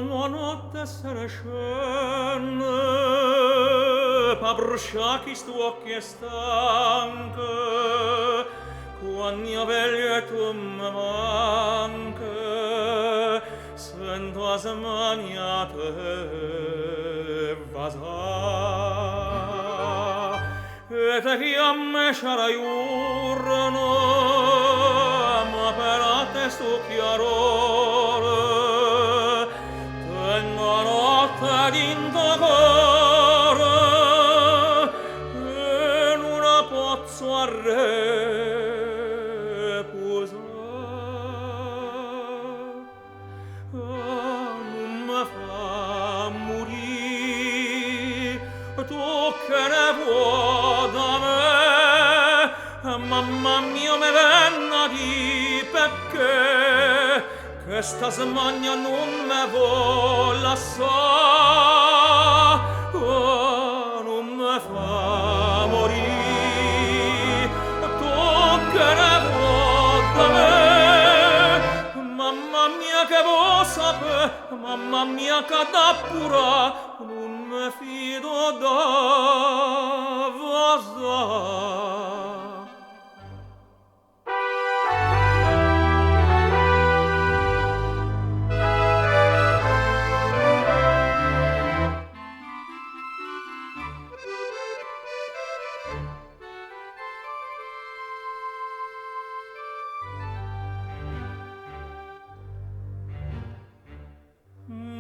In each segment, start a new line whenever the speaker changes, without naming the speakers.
notte sarà scena, pa brusciar sti occhi stanche, quando io veglio e tu mi manca, sento smaniate vasà, e te chiamme sciarai urno, ma per a te sto chiarore, tengo notte d'into cuore, e non pozzo reposare. Non mi fa morire, tu che ne vuoi da me, mamma mia mi venna di perché questa smania non me vuol lasciare. Non mi fa morire, tu che ne vuoi da me, mamma mia che vuoi sapere, mamma mia che da pura, non mi fido da vasà.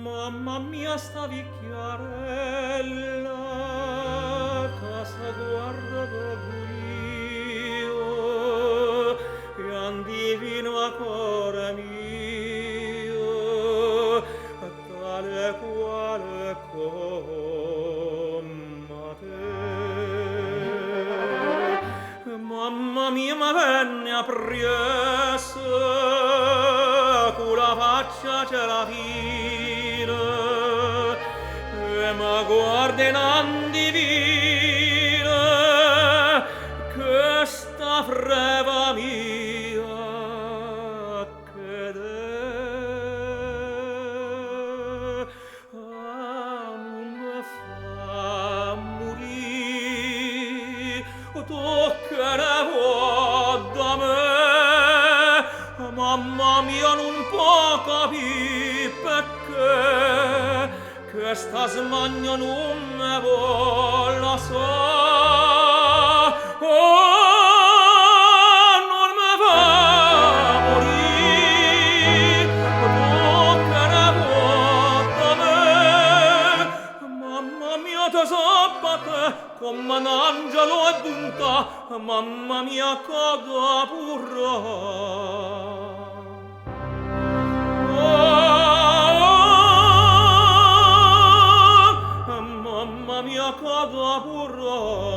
Mamma mia sta vecchiarella, casa guarda d'orgoglio, e andivino a cuore mio, tale quale come te. Mamma mia ma venne appresso, con la faccia ce la ma guarda in andivina questa freva mia che non mi fa morire, tu che ne vuoi da me, mamma mia non può capire perché questa smania non me vuol lasciare. Non me fa morire, tu che ne vuoi da me, mamma mia te sabatte come un angelo e bunta, mamma mia che da pura. Mamma mia, cada burro